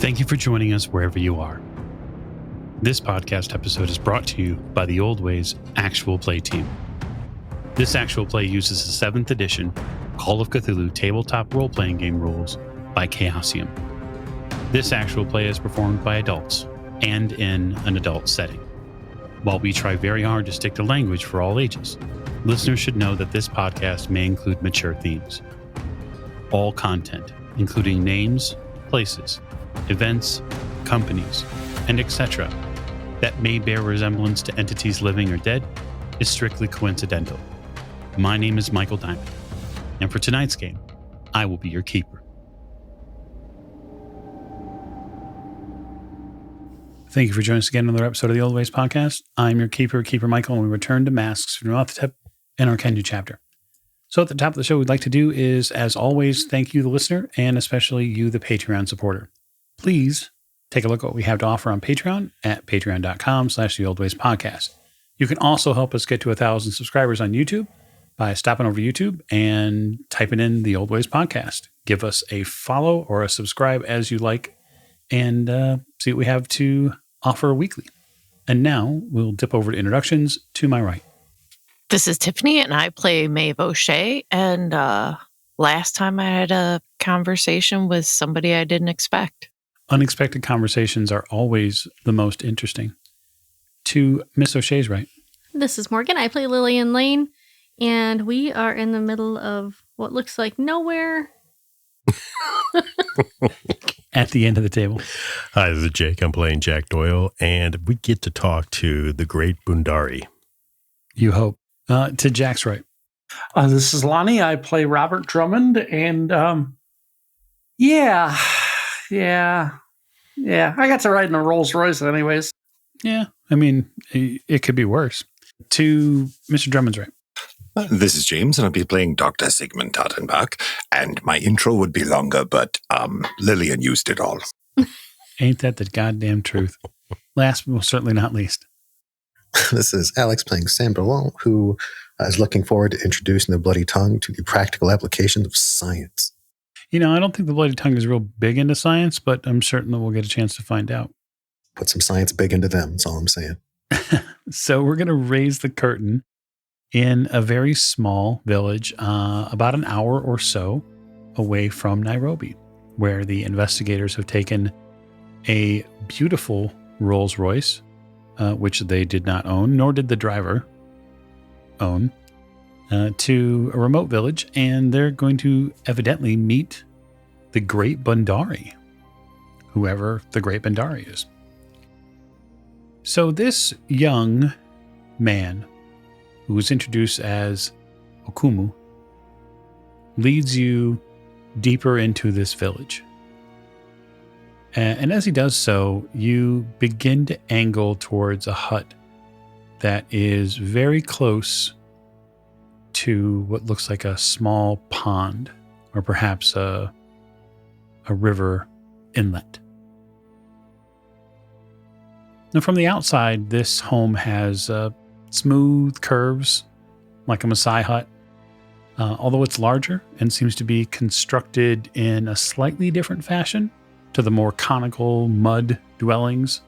Thank you for joining us wherever you are. This podcast episode is brought to you by the Old Ways Actual Play team. This actual play uses the 7th edition Call of Cthulhu tabletop role-playing game rules by Chaosium. This actual play is performed by adults and in an adult setting. While we try very hard to stick to language for all ages, listeners should know that this podcast may include mature themes. All content, including names, places, events, companies, and etc., that may bear resemblance to entities living or dead, is strictly coincidental. My name is Michael Diamond, and for tonight's game, I will be your keeper. Thank you for joining us again on another episode of the Old Ways Podcast. I'm your keeper, Keeper Michael, and we return to Masks from Nyarlathotep and our Kendu chapter. So at the top of the show, we'd like to do is, as always, thank you, the listener, and especially you, the Patreon supporter. Please take a look at what we have to offer on Patreon at patreon.com/theoldwayspodcast. You can also help us get to 1,000 subscribers on YouTube by stopping over YouTube and typing in the Old Ways Podcast. Give us a follow or a subscribe as you like, and see what we have to offer weekly. And now we'll dip over to introductions to my right. This is Tiffany, and I play Maeve O'Shea. And last time I had a conversation with somebody I didn't expect. Unexpected conversations are always the most interesting. To Miss O'Shea's right. This is Morgan. I play Lillian Lane, and we are in the middle of what looks like nowhere. At the end of the table. Hi, this is Jake. I'm playing Jack Doyle, and we get to talk to the great Bundari. You hope. To Jack's right. This is Lonnie. I play Robert Drummond, and yeah. I got to ride in a Rolls Royce anyways. Yeah, I mean, it could be worse. To Mr. Drummond's right. This is James, and I'll be playing Dr. Sigmund Tattenbach, and my intro would be longer, but Lillian used it all. Ain't that the goddamn truth? Last but most certainly not least. This is Alex playing Sam Berlon, who is looking forward to introducing the bloody tongue to the practical applications of science. You know, I don't think the bloody tongue is real big into science, but I'm certain that we'll get a chance to find out. Put some science big into them, that's all I'm saying. So we're going to raise the curtain in a very small village, about an hour or so away from Nairobi, where the investigators have taken a beautiful Rolls Royce, which they did not own, nor did the driver own, to a remote village, and they're going to evidently meet the Great Bundari, whoever the Great Bundari is. So this young man, who was introduced as Okumu, leads you deeper into this village. And as he does so, you begin to angle towards a hut that is very close to what looks like a small pond, or perhaps a river inlet. Now, from the outside, this home has smooth curves, like a Maasai hut, although it's larger and seems to be constructed in a slightly different fashion to the more conical mud dwellings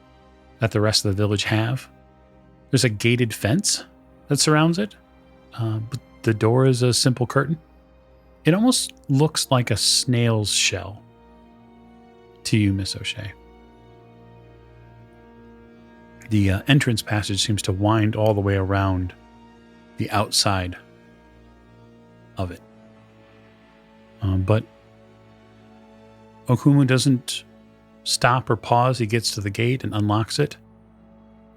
that the rest of the village have. There's a gated fence that surrounds it, but the door is a simple curtain. It almost looks like a snail's shell to you, Miss O'Shea. The entrance passage seems to wind all the way around the outside of it. But Okumu doesn't stop or pause. He gets to the gate and unlocks it.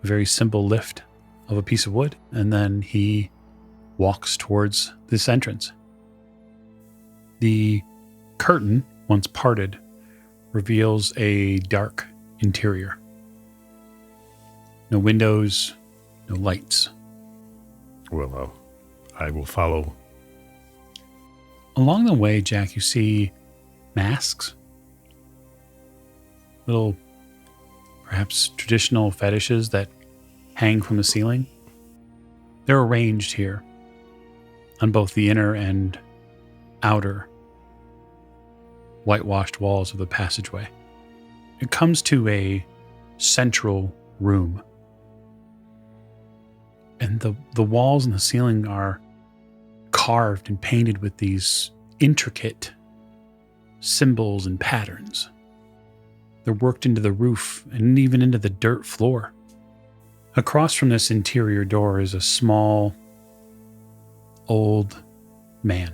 A very simple lift of a piece of wood, and then he walks towards this entrance. The curtain, once parted, reveals a dark interior. No windows, no lights. Well, I will follow. Along the way, Jack, you see masks. Little, perhaps traditional fetishes that hang from the ceiling. They're arranged here on both the inner and outer whitewashed walls of the passageway. It comes to a central room. And the walls and the ceiling are carved and painted with these intricate symbols and patterns. They're worked into the roof and even into the dirt floor. Across from this interior door is a small, old man.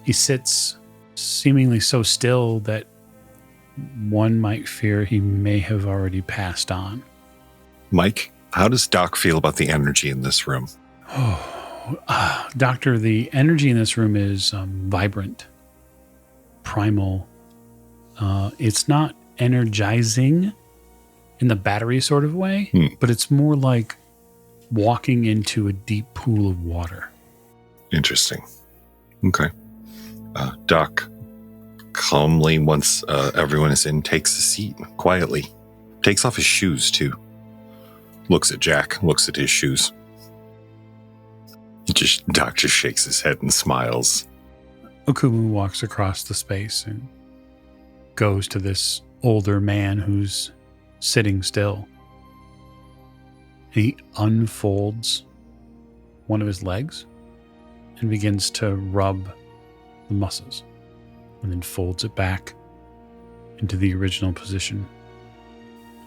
He sits seemingly so still that one might fear he may have already passed on. Mike, how does Doc feel about the energy in this room? Doctor, the energy in this room is vibrant, primal. It's not energizing in the battery sort of way, but it's more like walking into a deep pool of water. Interesting. Okay. Doc calmly, once everyone is in, takes a seat quietly. Takes off his shoes, too. Looks at Jack, looks at his shoes. Doc just shakes his head and smiles. Okumu walks across the space and goes to this older man who's sitting still. He unfolds one of his legs and begins to rub the muscles, and then folds it back into the original position.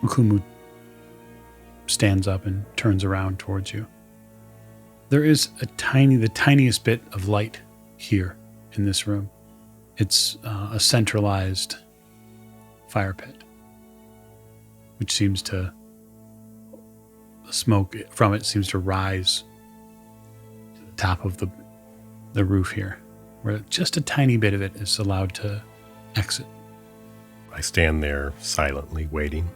Okumu stands up and turns around towards you. There is the tiniest bit of light here in this room. It's a centralized fire pit, which seems to, the smoke from it seems to rise to the top of the roof here, where just a tiny bit of it is allowed to exit. I stand there silently waiting.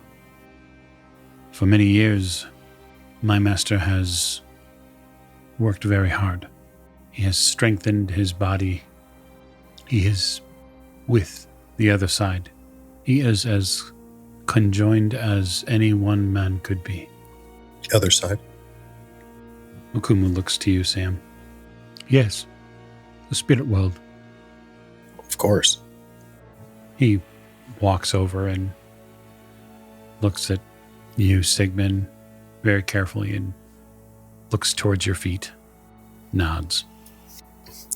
For many years, my master has worked very hard. He has strengthened his body. He is with the other side. He is as conjoined as any one man could be. The other side. Okumu looks to you, Sam. Yes, the spirit world. Of course. He walks over and looks at you, Sigmund, very carefully and looks towards your feet, nods.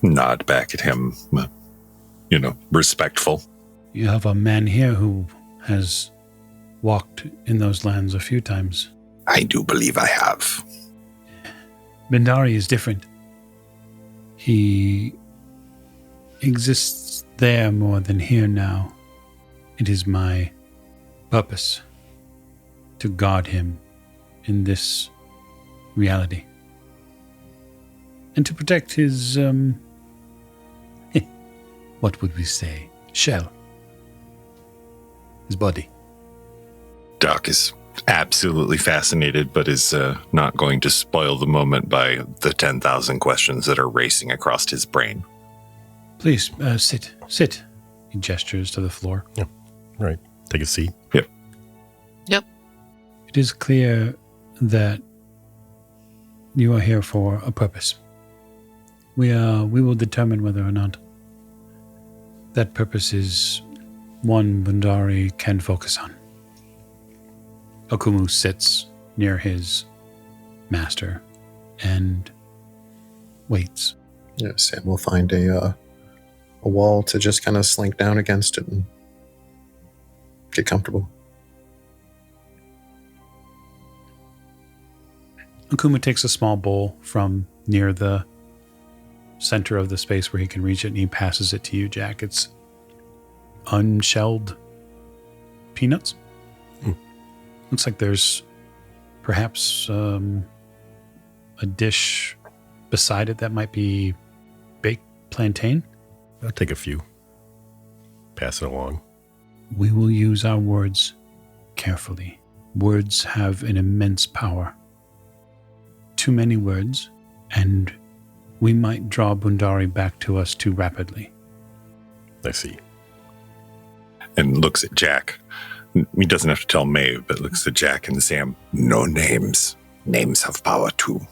Nod back at him, respectful. You have a man here who has walked in those lands a few times. I do believe I have. Bendari is different. He exists there more than here now. It is my purpose to guard him in this reality. And to protect his, what would we say? Shell. His body. Doc is absolutely fascinated, but is not going to spoil the moment by the 10,000 questions that are racing across his brain. Please, sit. He gestures to the floor. Yeah, right. Take a seat. Yep. It is clear that you are here for a purpose. We will determine whether or not that purpose is one Bundari can focus on. Okumu sits near his master and waits. Yeah, Sam will find a wall to just kind of slink down against it and get comfortable. Okumu takes a small bowl from near the center of the space where he can reach it, and he passes it to you, Jack. It's unshelled peanuts. Looks like there's perhaps a dish beside it that might be baked plantain. I'll take a few. Pass it along. We will use our words carefully. Words have an immense power. Too many words, and we might draw Bundari back to us too rapidly. I see. And looks at Jack. He doesn't have to tell Maeve, but looks at Jack and Sam. No names. Names have power too.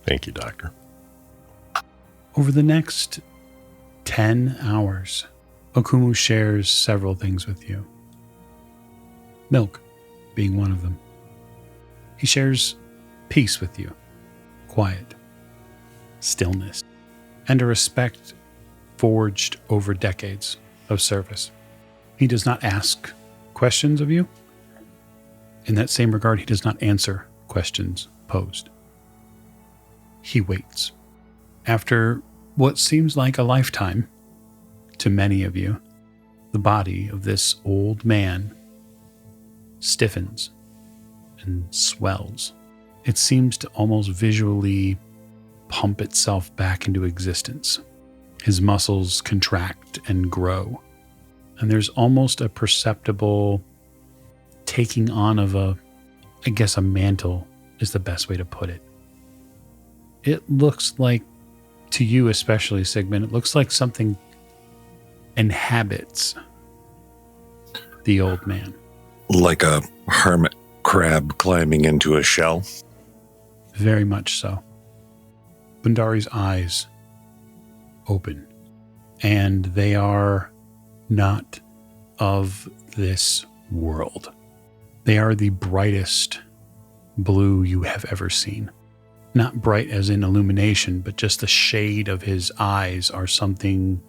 Thank you, Doctor. Over the next 10 hours, Okumu shares several things with you. Milk being one of them. He shares peace with you, quiet, stillness, and a respect forged over decades of service. He does not ask questions of you. In that same regard, he does not answer questions posed. He waits. After what seems like a lifetime to many of you, the body of this old man stiffens and swells. It seems to almost visually pump itself back into existence. His muscles contract and grow. And there's almost a perceptible taking on of a mantle is the best way to put it. It looks like, to you especially, Sigmund, it looks like something inhabits the old man. Like a hermit crab climbing into a shell? Very much so. Bundari's eyes open, and they are not of this world. They are the brightest blue you have ever seen. Not bright as in illumination, but just the shade of his eyes are something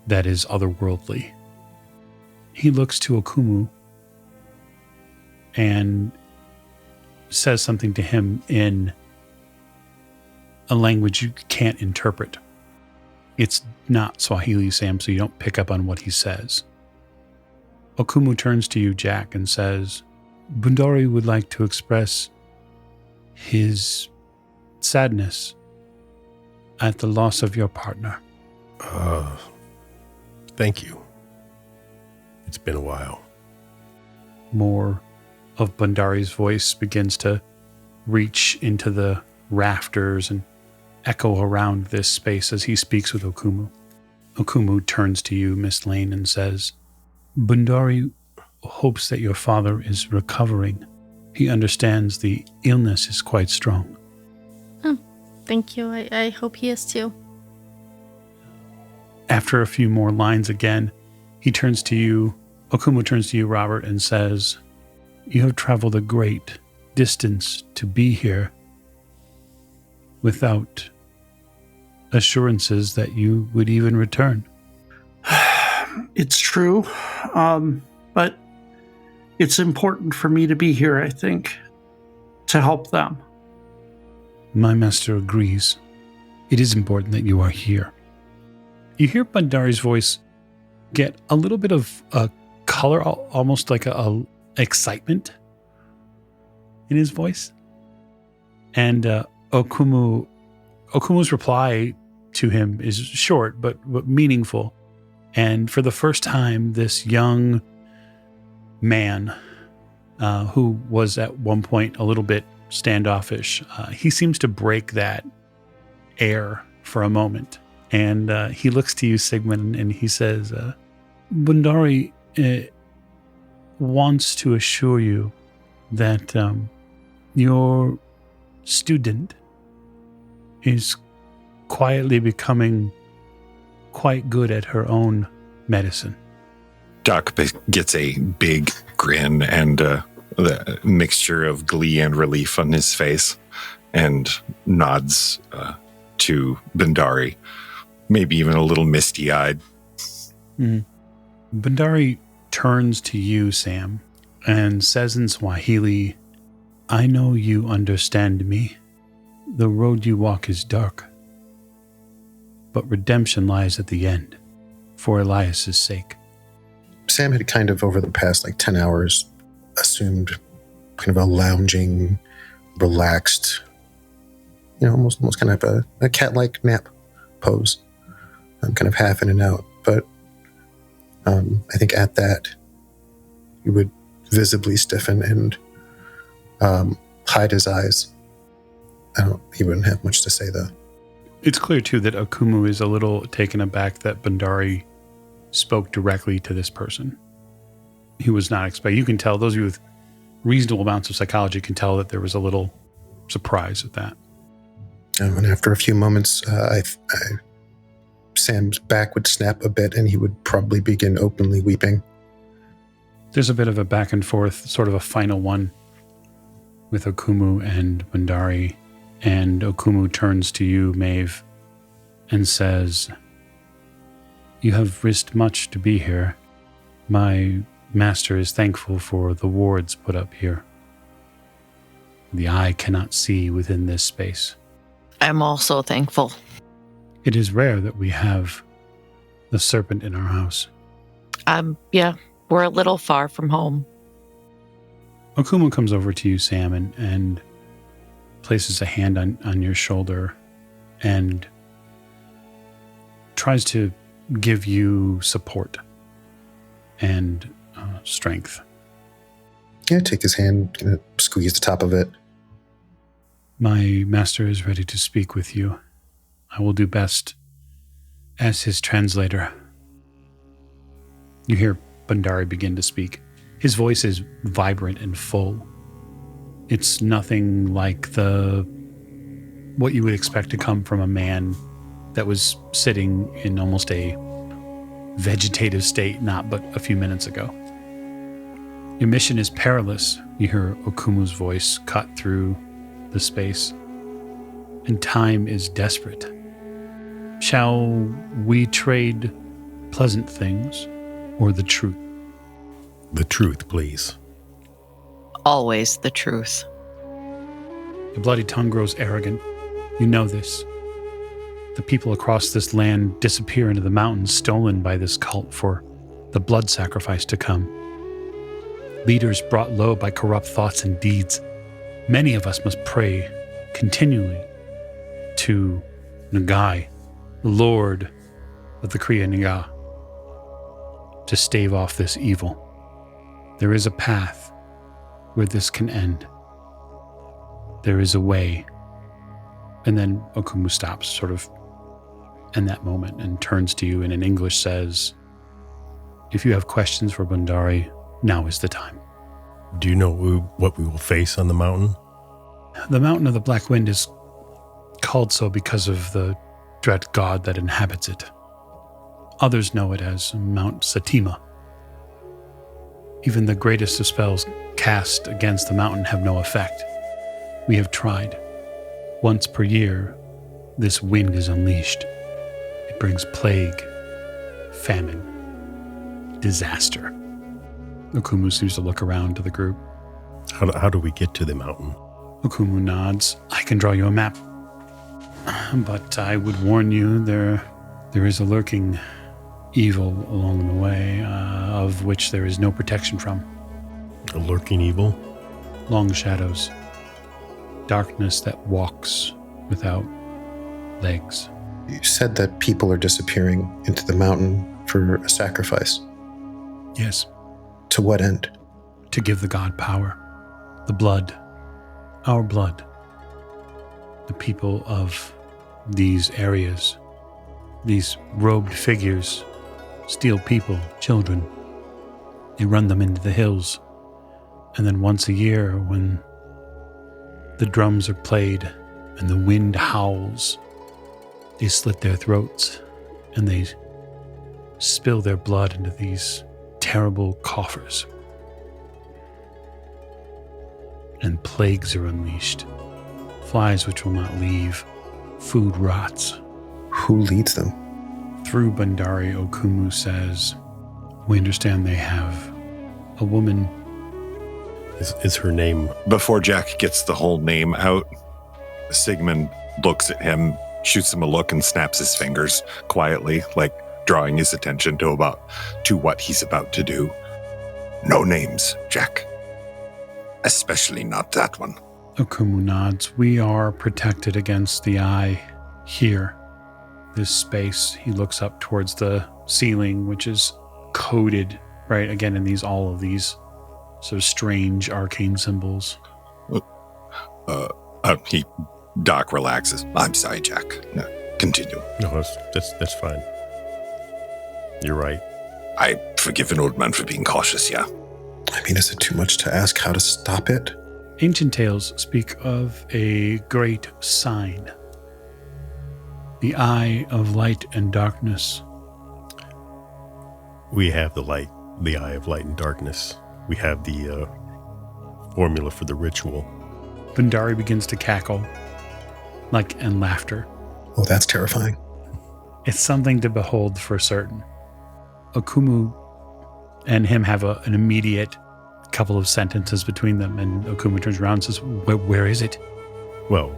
that is otherworldly. He looks to Okumu and says something to him in a language you can't interpret. It's not Swahili, Sam, so you don't pick up on what he says. Okumu turns to you, Jack, and says, Bundari would like to express his sadness at the loss of your partner. Thank you. It's been a while. More of Bundari's voice begins to reach into the rafters and echo around this space as he speaks with Okumu. Okumu turns to you, Miss Lane, and says, Bundari hopes that your father is recovering. He understands the illness is quite strong. Oh, thank you. I hope he is too. After a few more lines again, he turns to you, Okumu turns to you, Robert, and says, You have traveled a great distance to be here without assurances that you would even return. It's true, but it's important for me to be here, I think, to help them. My master agrees. It is important that you are here. You hear Bundari's voice get a little bit of a color, almost like a excitement in his voice. And Okumu's reply to him is short but meaningful. And for the first time, this young man, who was at one point a little bit standoffish, he seems to break that air for a moment. And he looks to you, Sigmund, and he says, Bundari wants to assure you that your student is quietly becoming quite good at her own medicine. Doc gets a big grin and the mixture of glee and relief on his face and nods to Bundari, maybe even a little misty-eyed. Bundari turns to you, Sam, and says in Swahili, I know you understand me. The road you walk is dark, but redemption lies at the end, for Elias's sake. Sam had kind of, over the past 10 hours, assumed kind of a lounging, relaxed, almost kind of a cat-like nap pose. Kind of half in and out. But I think at that, he would visibly stiffen and hide his eyes. He wouldn't have much to say, though. It's clear, too, that Okumu is a little taken aback that Bundari spoke directly to this person. He was not expecting. You can tell, those of you with reasonable amounts of psychology can tell that there was a little surprise at that. And after a few moments, I Sam's back would snap a bit and he would probably begin openly weeping. There's a bit of a back and forth, sort of a final one with Okumu and Bundari. And Okumu turns to you, Maeve, and says, "You have risked much to be here. My master is thankful for the wards put up here. The eye cannot see within this space. I'm also thankful. It is rare that we have the serpent in our house." Yeah, we're a little far from home. Okumu comes over to you, Sam, and places a hand on your shoulder and tries to give you support and strength. Yeah, take his hand, gonna squeeze the top of it. My master is ready to speak with you. I will do best as his translator. You hear Bundari begin to speak. His voice is vibrant and full. It's nothing like what you would expect to come from a man that was sitting in almost a vegetative state not but a few minutes ago. Your mission is perilous, you hear Okumu's voice cut through the space, and time is desperate. Shall we trade pleasant things or the truth? The truth, please. Always the truth. Your bloody tongue grows arrogant. You know this. The people across this land disappear into the mountains, stolen by this cult for the blood sacrifice to come. Leaders brought low by corrupt thoughts and deeds. Many of us must pray continually to Nagai, the Lord of the Kriya Naga, to stave off this evil. There is a path where this can end. There is a way. And then Okumu stops, sort of in that moment, and turns to you and in English says, "If you have questions for Bundari, now is the time." Do you know what we will face on the mountain? The Mountain of the Black Wind is called so because of the dread god that inhabits it. Others know it as Mount Satima. Even the greatest of spells cast against the mountain have no effect. We have tried. Once per year, this wind is unleashed. It brings plague, famine, disaster. Okumu seems to look around to the group. How do we get to the mountain? Okumu nods. "I can draw you a map. But I would warn you, there is a lurking evil along the way, of which there is no protection from. A lurking evil? Long shadows. Darkness that walks without legs." You said that people are disappearing into the mountain for a sacrifice. Yes, To what end? to give the god power. The blood. Our blood. The people of these areas. These robed figures steal people, children. They run them into the hills. And then once a year, when the drums are played and the wind howls, they slit their throats and they spill their blood into these terrible coffers. And plagues are unleashed. Flies which will not leave. Food rots. Who leads them? Through Bundari, Okumu says, "We understand they have a woman." Is her name? Before Jack gets the whole name out, Sigmund looks at him, shoots him a look, and snaps his fingers quietly, like drawing his attention to what he's about to do. "No names, Jack. Especially not that one." Okumu nods. "We are protected against the eye here. This space." He looks up towards the ceiling, which is coded, right, again, in all of these sort of strange arcane symbols. Doc relaxes. "I'm sorry, Jack. No, continue." No, that's fine. You're right. I forgive an old man for being cautious, yeah. I mean, is it too much to ask how to stop it? Ancient tales speak of a great sign. The eye of light and darkness. We have the eye of light and darkness. We have the formula for the ritual. Bundari begins to cackle, and laughter. Oh, that's terrifying. It's something to behold for certain. Okumu and him have an immediate couple of sentences between them, and Okumu turns around and says, where is it? Well,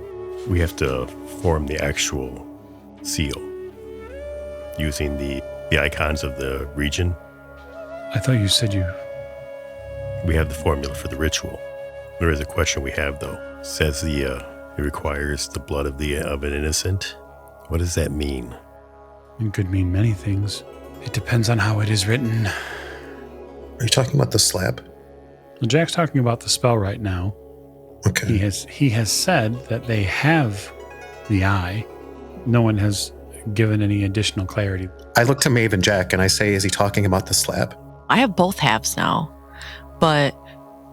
we have to form the actual seal using the icons of the region. I thought you said you... We have the formula for the ritual. There is a question we have, though. It says it requires the blood of an innocent. What does that mean? It could mean many things. It depends on how it is written. Are you talking about the slab? Well, Jack's talking about the spell right now. Okay. He has said that they have the eye. No one has given any additional clarity. I look to Maeve and Jack and I say, is he talking about the slab? I have both halves now, but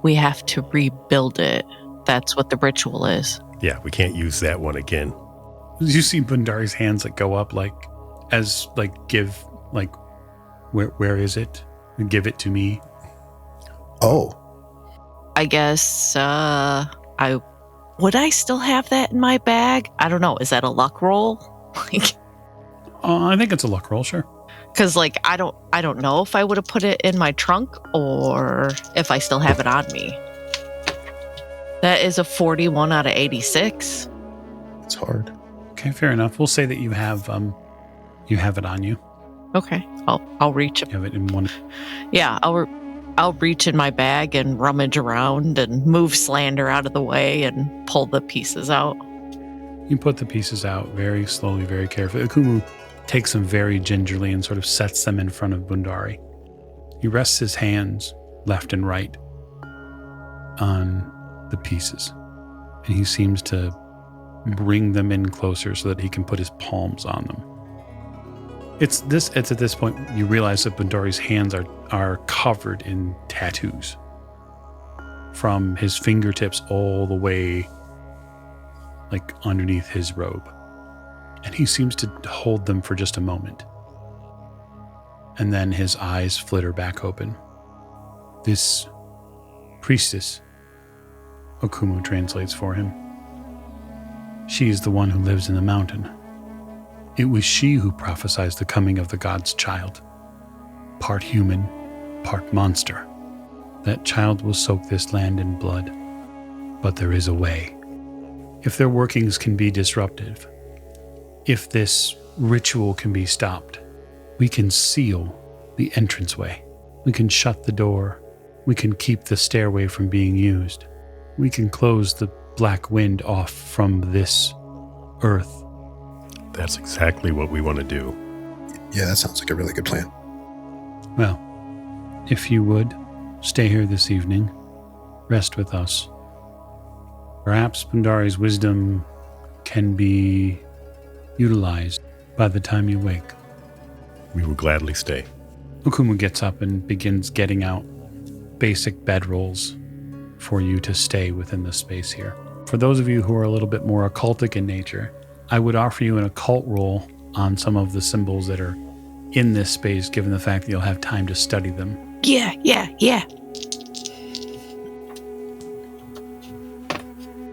we have to rebuild it. That's what the ritual is. Yeah, we can't use that one again. You see Bundari's hands go up give where is it? Give it to me. Oh. I guess would I still have that in my bag? I don't know. Is that a luck roll? I think it's a luck roll, sure. Because I don't know if I would have put it in my trunk or if I still have it on me. That is a 41 out of 86. It's hard. Okay, fair enough. We'll say that you have it on you. Okay, I'll reach it. You have it in one. Yeah, I'll reach in my bag and rummage around and move Slander out of the way and pull the pieces out. You put the pieces out very slowly, very carefully. Okumu takes them very gingerly and sort of sets them in front of Bundari. He rests his hands left and right on the pieces, and he seems to bring them in closer so that he can put his palms on them. It's at this point you realize that Bundari's hands are covered in tattoos from his fingertips all the way underneath his robe. And he seems to hold them for just a moment. And then his eyes flitter back open. This priestess, Okumu translates for him. She is the one who lives in the mountain. It was she who prophesied the coming of the god's child. Part human, part monster. That child will soak this land in blood. But there is a way. If their workings can be disrupted, if this ritual can be stopped, we can seal the entranceway. We can shut the door. We can keep the stairway from being used. We can close the black wind off from this earth. That's exactly what we want to do. Yeah, that sounds like a really good plan. Well, if you would, stay here this evening. Rest with us. Perhaps Bundari's wisdom can be utilized by the time you wake. We will gladly stay. Okumu gets up and begins getting out basic bedrolls for you to stay within the space here. For those of you who are a little bit more occultic in nature, I would offer you an occult roll on some of the symbols that are in this space, given the fact that you'll have time to study them. Yeah.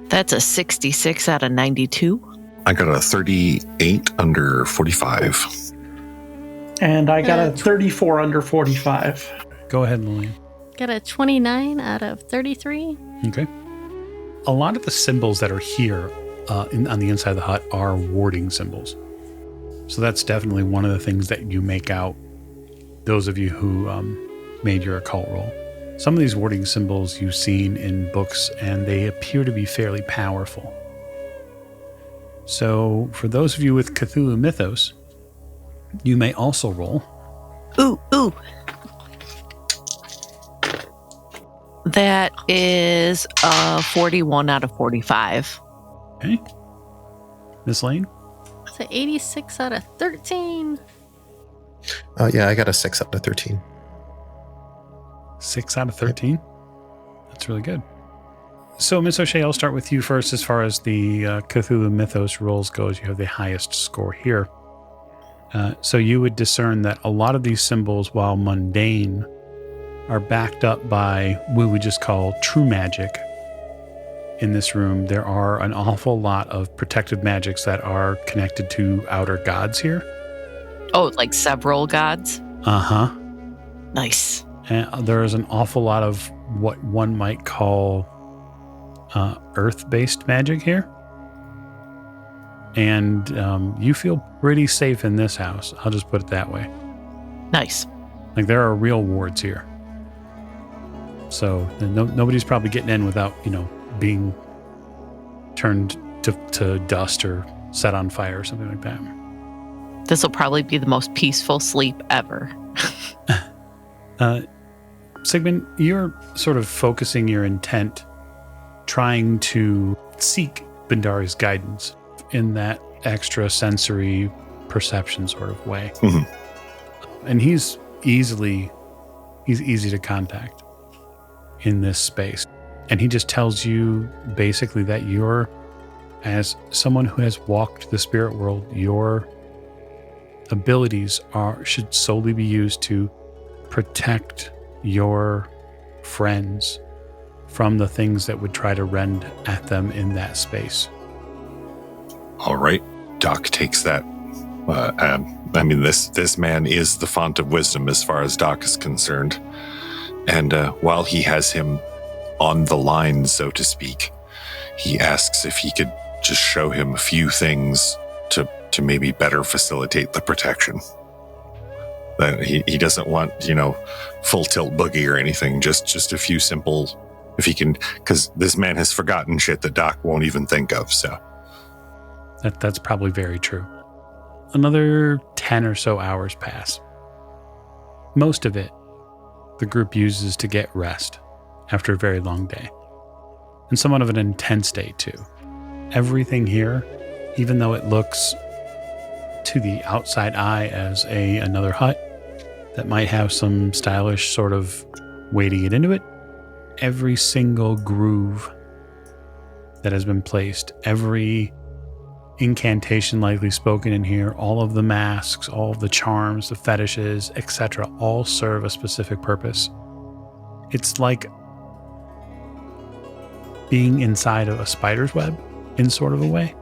That's a 66 out of 92. I got a 38 under 45. And I got a 34 under 45. Go ahead, Lillian. Got a 29 out of 33. Okay. A lot of the symbols that are here on the inside of the hut are warding symbols. So that's definitely one of the things that you make out, those of you who made your occult roll. Some of these warding symbols you've seen in books, and they appear to be fairly powerful. So for those of you with Cthulhu Mythos, you may also roll. Ooh. That is a 41 out of 45. Okay. Miss Lane? It's an 86 out of 13. Yeah, I got a 6 out of 13. 6 out of 13? That's really good. So, Miss O'Shea, I'll start with you first. As far as the Cthulhu Mythos rolls goes, you have the highest score here. So you would discern that a lot of these symbols, while mundane, are backed up by what we just call true magic. In this room, there are an awful lot of protective magics that are connected to outer gods here. Oh, like several gods? Uh-huh. Nice. And there is an awful lot of what one might call earth-based magic here. And you feel pretty safe in this house. I'll just put it that way. Nice. Like, there are real wards here. So nobody's probably getting in without, being turned to dust or set on fire or something like that. This will probably be the most peaceful sleep ever. Sigmund, you're sort of focusing your intent, trying to seek Bindari's guidance in that extra sensory perception sort of way. Mm-hmm. And he's easy to contact in this space. And he just tells you basically that you're, as someone who has walked the spirit world, your abilities should solely be used to protect your friends from the things that would try to rend at them in that space. All right. Doc takes that. This man is the font of wisdom as far as Doc is concerned. And while he has him on the line, so to speak, he asks if he could just show him a few things to maybe better facilitate the protection. That he doesn't want, full tilt boogie or anything, just a few simple, if he can, because this man has forgotten shit that Doc won't even think of, so. That's probably very true. Another 10 or so hours pass. Most of it, the group uses to get rest after a very long day. And somewhat of an intense day, too. Everything here, even though it looks to the outside eye as another hut that might have some stylish sort of way to get into it, every single groove that has been placed, every incantation likely spoken in here, all of the masks, all of the charms, the fetishes, etc., all serve a specific purpose. It's like being inside of a spider's web in sort of a way.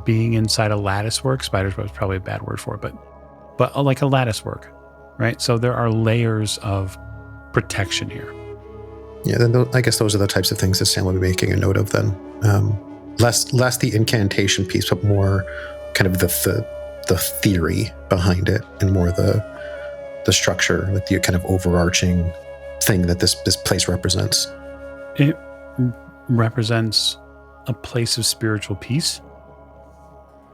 Being inside a lattice work. Spider's web is probably a bad word for it, but like a lattice work, right? So there are layers of protection here. Yeah, then I guess those are the types of things that Sam would be making a note of then. Less the incantation piece, but more kind of the theory behind it, and more the structure, like the kind of overarching thing that this place represents. It represents a place of spiritual peace,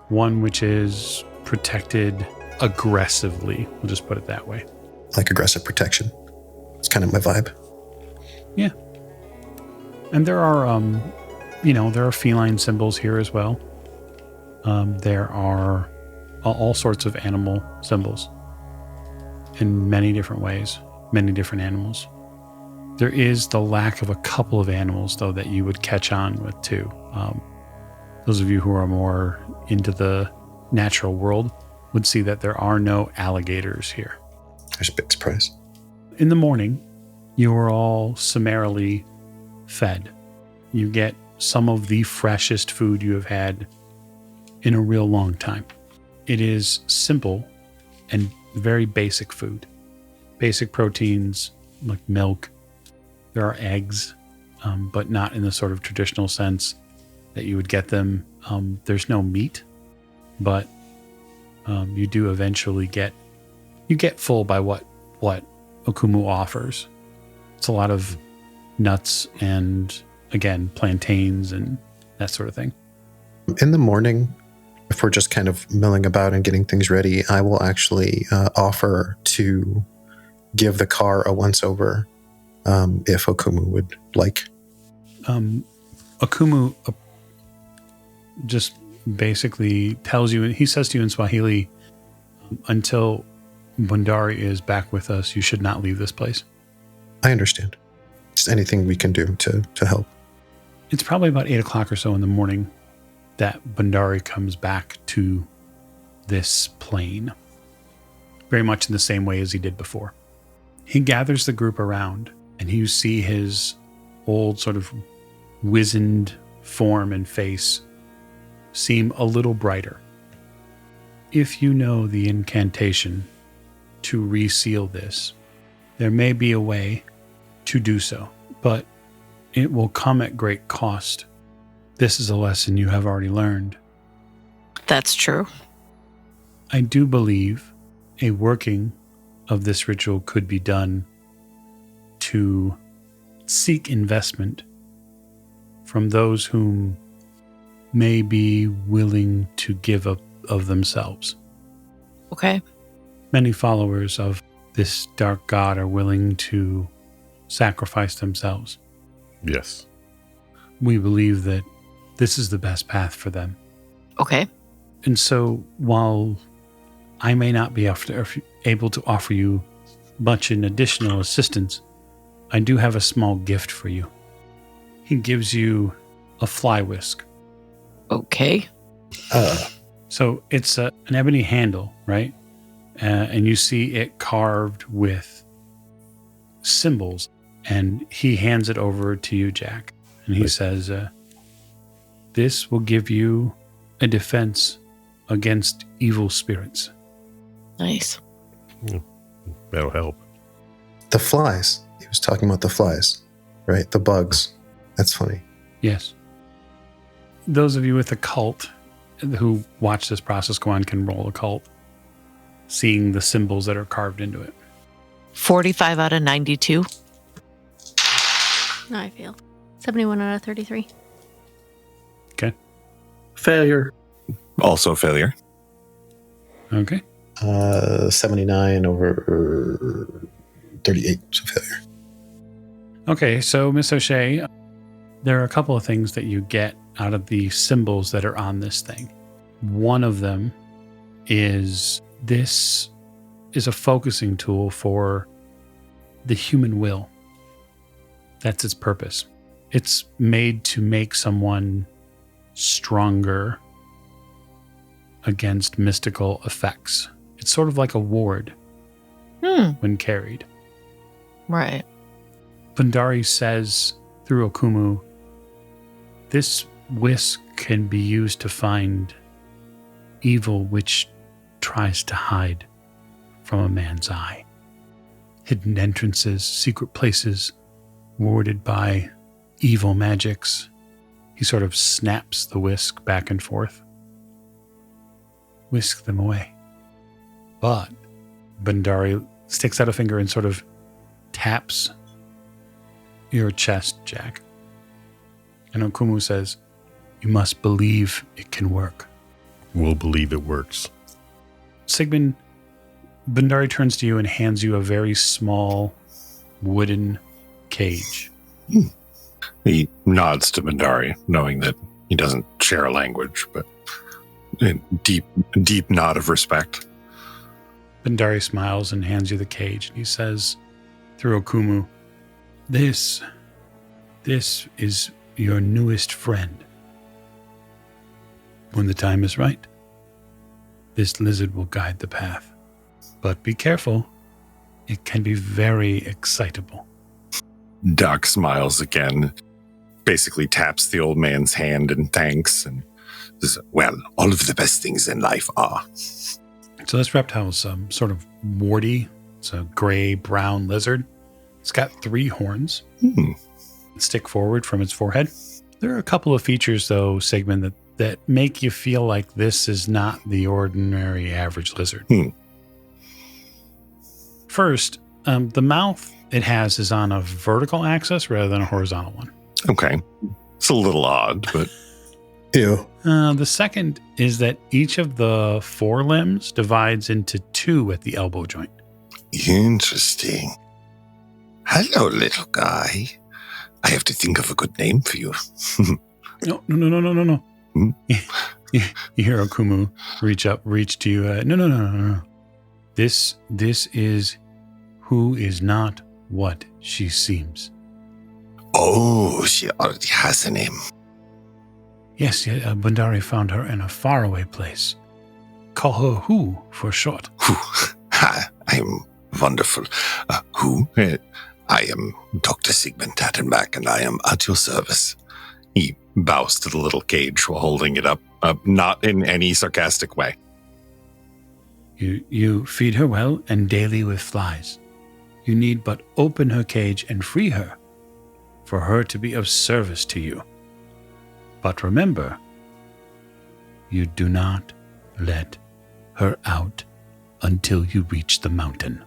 one which is protected aggressively. We'll just put it that way. Like aggressive protection. It's kind of my vibe. Yeah. And there are, there are feline symbols here as well. There are all sorts of animal symbols in many different ways, many different animals. There is the lack of a couple of animals, though, that you would catch on with, too. Those of you who are more into the natural world would see that there are no alligators here. There's a big surprise. In the morning, you are all summarily fed. You get some of the freshest food you have had in a real long time. It is simple and very basic food. Basic proteins like milk. There are eggs, but not in the sort of traditional sense that you would get them. There's no meat, but you do eventually get full by what Okumu offers. It's a lot of nuts and, again, plantains and that sort of thing. In the morning, if we're just kind of milling about and getting things ready, I will actually offer to give the car a once-over if Okumu would like. Okumu just basically tells you, and he says to you in Swahili, until Bundari is back with us, you should not leave this place. I understand. Just anything we can do to help. It's probably about 8 o'clock or so in the morning that Bandari comes back to this plane, very much in the same way as he did before. He gathers the group around, and you see his old sort of wizened form and face seem a little brighter. If you know the incantation to reseal this, there may be a way to do so, but it will come at great cost. This is a lesson you have already learned. That's true. I do believe a working of this ritual could be done to seek investment from those whom may be willing to give up of themselves. Okay. Many followers of this dark god are willing to sacrifice themselves. Yes. We believe that this is the best path for them. Okay. And so while I may not be able to offer you much in additional assistance, I do have a small gift for you. He gives you a fly whisk. Okay. So it's an ebony handle, right? And you see it carved with symbols. And he hands it over to you, Jack. And he says, this will give you a defense against evil spirits. Nice. That'll help. The flies. He was talking about the flies, right? The bugs. That's funny. Yes. Those of you with a cult who watch this process go on can roll a cult, seeing the symbols that are carved into it. 45 out of 92. No, I failed. 71 out of 33. Okay. Failure. Also failure. Okay. 79 over 38, so failure. Okay, so Miss O'Shea, there are a couple of things that you get out of the symbols that are on this thing. One of them is this is a focusing tool for the human will. That's its purpose. It's made to make someone stronger against mystical effects. It's sort of like a ward when carried. Right. Bandari says through Okumu, this whisk can be used to find evil which tries to hide from a man's eye. Hidden entrances, secret places, warded by evil magics. He sort of snaps the whisk back and forth. Whisk them away. But Bandari sticks out a finger and sort of taps your chest, Jack. And Okumu says, you must believe it can work. We'll believe it works. Sigmund, Bandari turns to you and hands you a very small wooden cage. He nods to Bandari, knowing that he doesn't share a language, but a deep nod of respect. Bandari smiles and hands you the cage. And he says through Okumu, This is your newest friend. When the time is right, this lizard will guide the path. But be careful. It can be very excitable. Doc smiles again, basically taps the old man's hand and thanks, and says, well, all of the best things in life are. So this reptile's sort of warty. It's a gray-brown lizard. It's got 3 horns that stick forward from its forehead. There are a couple of features, though, Sigmund, that make you feel like this is not the ordinary average lizard. First, the mouth it has is on a vertical axis rather than a horizontal one. Okay. It's a little odd, but... Ew. The second is that each of the forelimbs divides into 2 at the elbow joint. Interesting. Hello, little guy. I have to think of a good name for you. No. You hear Okumu reach to you. No. This is who is not what she seems. Oh, she already has a name. Yes, Bandari found her in a faraway place. Call her Who for short. Hi, I'm wonderful. Who? I am Dr. Sigmund Tattenback, and I am at your service. He bows to the little cage while holding it up, not in any sarcastic way. You feed her well and daily with flies. You need but open her cage and free her, for her to be of service to you. But remember, you do not let her out until you reach the mountain.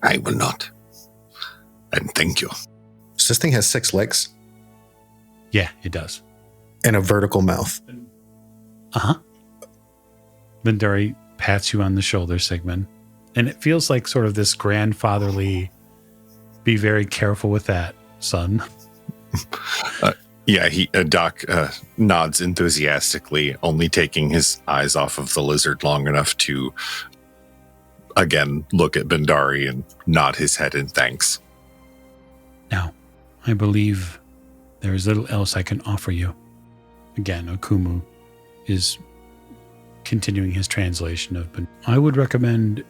I will not. And thank you. So this thing has 6 legs Yeah, it does. and a vertical mouth. Uh-huh. Bandari pats you on the shoulder, Sigmund, and it feels like sort of this grandfatherly, be very careful with that, son. Doc nods enthusiastically, only taking his eyes off of the lizard long enough to, again, look at Bandari and nod his head in thanks. Now, I believe there is little else I can offer you. Again, Okumu is continuing his translation of, I would recommend,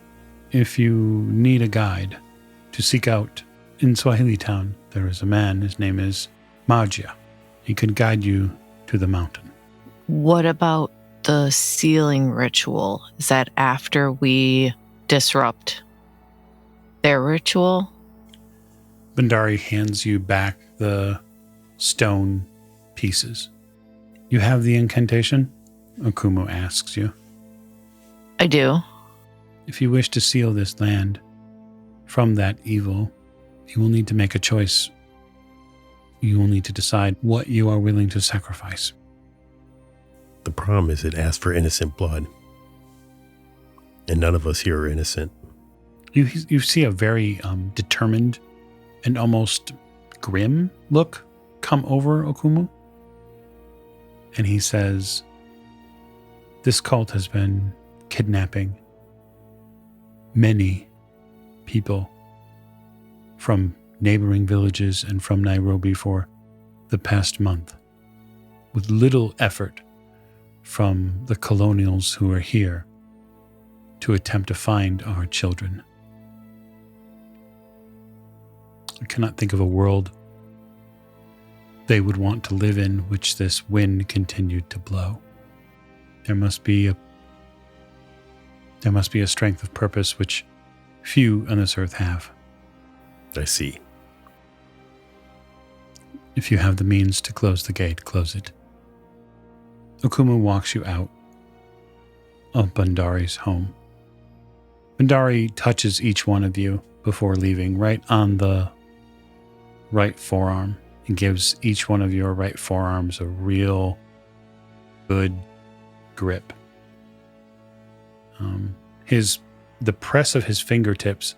if you need a guide, to seek out in Swahili Town. There is a man, his name is Magia. He can guide you to the mountain. What about the sealing ritual? Is that after we disrupt their ritual? Bandari hands you back the stone pieces. You have the incantation? Okumu asks you. I do. If you wish to seal this land from that evil, you will need to make a choice. You will need to decide what you are willing to sacrifice. The problem is it asks for innocent blood. And none of us here are innocent. You see a very determined and almost grim look come over Okumu. And he says, this cult has been kidnapping many people from neighboring villages and from Nairobi for the past month, with little effort from the colonials who are here to attempt to find our children. I cannot think of a world they would want to live in which this wind continued to blow. There must be a strength of purpose which few on this earth have. I see. If you have the means to close the gate, close it. Okumu walks you out of Bandari's home. Bandari touches each one of you before leaving, right on the right forearm, and gives each one of your right forearms a real good grip. The press of his fingertips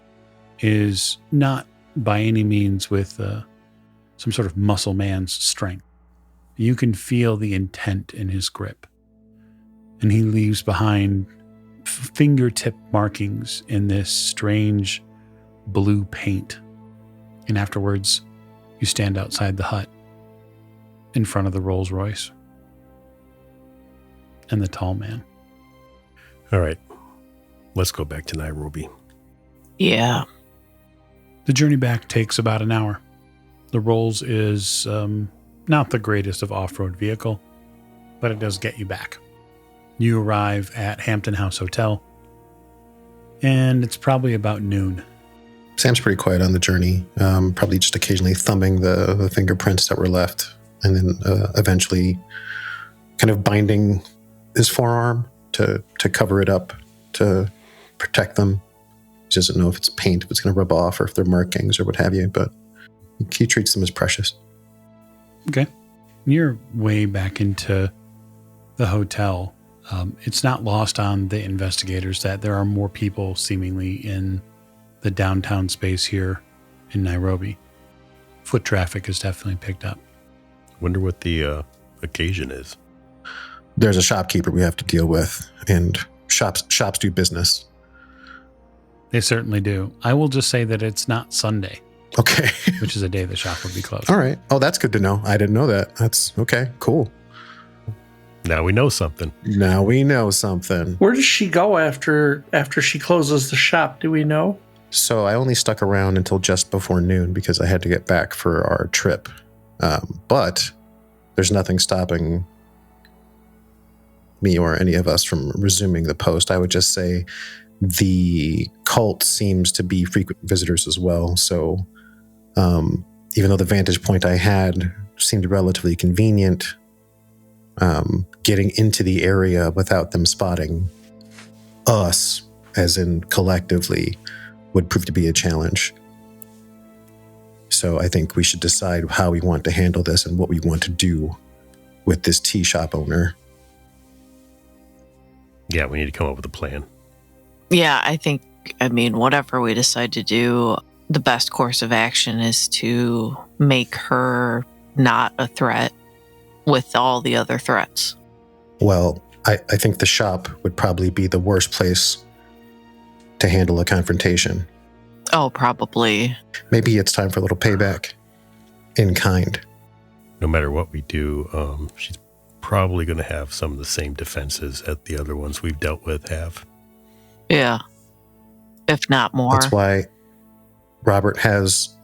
is not by any means with some sort of muscle man's strength. You can feel the intent in his grip. And he leaves behind fingertip markings in this strange blue paint. And afterwards, you stand outside the hut in front of the Rolls Royce and the tall man. All right. Let's go back to Nairobi. Yeah. The journey back takes about an hour. The Rolls is not the greatest of off-road vehicle, but it does get you back. You arrive at Hampton House Hotel, and it's probably about noon. Sam's pretty quiet on the journey, probably just occasionally thumbing the fingerprints that were left, and then eventually kind of binding his forearm to cover it up, to protect them. He doesn't know if it's paint, if it's going to rub off, or if they're markings or what have you, but he treats them as precious. Okay. You're way back into the hotel. It's not lost on the investigators that there are more people seemingly in the downtown space here in Nairobi. Foot traffic has definitely picked up. Wonder what the occasion is. There's a shopkeeper we have to deal with, and shops do business. They certainly do. I will just say that it's not Sunday. Okay. which is a day the shop would be closed. All right. Oh, that's good to know. I didn't know that. That's okay. Cool. Now we know something. Now we know something. Where does she go after she closes the shop? Do we know? So I only stuck around until just before noon because I had to get back for our trip. But there's nothing stopping me or any of us from resuming the post. I would just say the cult seems to be frequent visitors as well. So even though the vantage point I had seemed relatively convenient, getting into the area without them spotting us, as in collectively, would prove to be a challenge. So I think we should decide how we want to handle this and what we want to do with this tea shop owner. Yeah, we need to come up with a plan. Yeah, I mean, whatever we decide to do, the best course of action is to make her not a threat with all the other threats. Well, I think the shop would probably be the worst place to handle a confrontation. Oh, probably. Maybe it's time for a little payback in kind. No matter what we do, she's probably going to have some of the same defenses that the other ones we've dealt with have. Yeah. If not more. That's why Robert has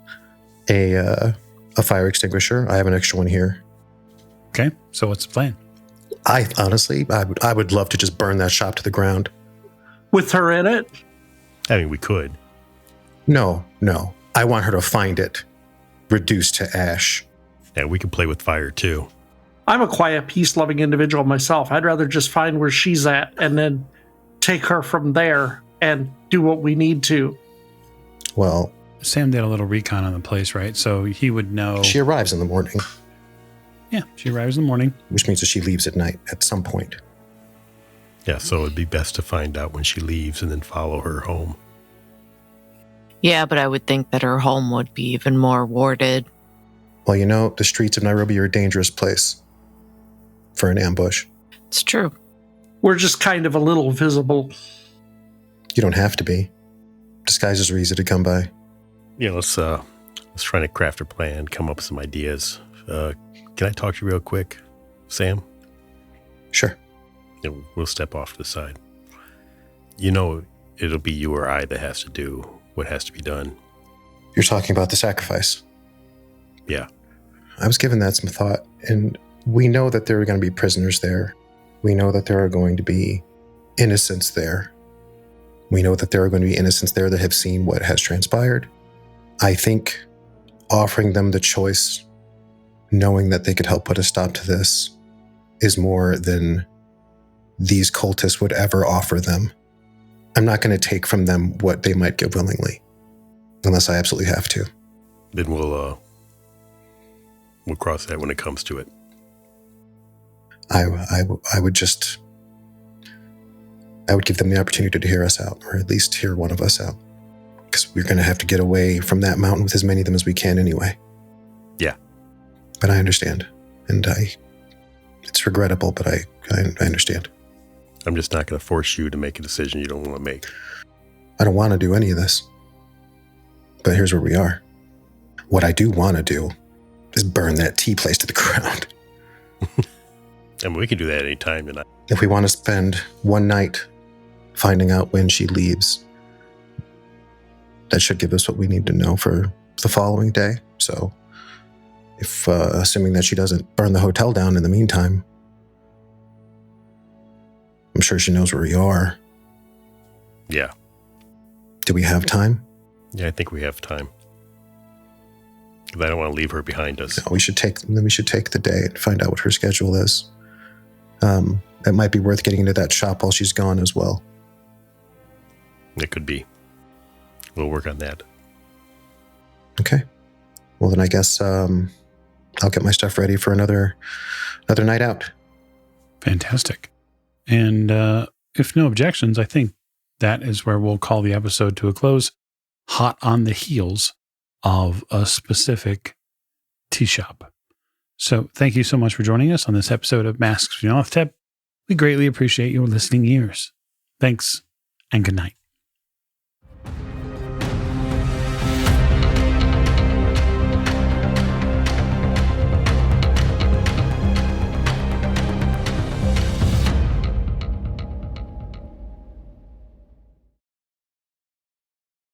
a fire extinguisher. I have an extra one here. Okay, so what's the plan? I honestly would love to just burn that shop to the ground. With her in it? I mean, we could. No. I want her to find it, reduced to ash. Yeah, we can play with fire too. I'm a quiet, peace-loving individual myself. I'd rather just find where she's at and then take her from there and do what we need to. Well, Sam did a little recon on the place, right? So he would know. she arrives in the morning, Yeah, she arrives in the morning. which means that she leaves at night at some point. Yeah, so it'd be best to find out when she leaves and then follow her home. Yeah, but I would think that her home would be even more warded. Well, the streets of Nairobi are a dangerous place for an ambush. It's true. We're just kind of a little visible. You don't have to be. Disguises are easy to come by. Yeah, let's try to craft a plan, come up with some ideas. Can I talk to you real quick, Sam? Sure. Yeah, we'll step off to the side. It'll be you or I that has to do what has to be done. You're talking about the sacrifice. Yeah. I was giving that some thought, and we know that there are going to be prisoners there. We know that there are going to be innocents there. We know that there are going to be innocents there that have seen what has transpired. I think offering them the choice, knowing that they could help put a stop to this, is more than these cultists would ever offer them. I'm not going to take from them what they might give willingly, unless I absolutely have to. Then we'll cross that when it comes to it. I would give them the opportunity to hear us out, or at least hear one of us out, because we're going to have to get away from that mountain with as many of them as we can anyway. Yeah. But I understand, and it's regrettable, but I understand. I'm just not going to force you to make a decision you don't want to make. I don't want to do any of this, but here's where we are. What I do want to do is burn that tea place to the ground. I mean, we can do that any time tonight. If we want to spend one night finding out when she leaves, that should give us what we need to know for the following day. So if, assuming that she doesn't burn the hotel down in the meantime, I'm sure she knows where we are. Yeah. Do we have time? Yeah, I think we have time. Because I don't want to leave her behind us. No, we should take the day and find out what her schedule is. It might be worth getting into that shop while she's gone as well. It could be. We'll work on that. Okay. Well, then I guess I'll get my stuff ready for another night out. Fantastic. And if no objections, I think that is where we'll call the episode to a close, hot on the heels of a specific tea shop. So thank you so much for joining us on this episode of Masks from Nyarlathotep. We greatly appreciate your listening ears. Thanks, and good night.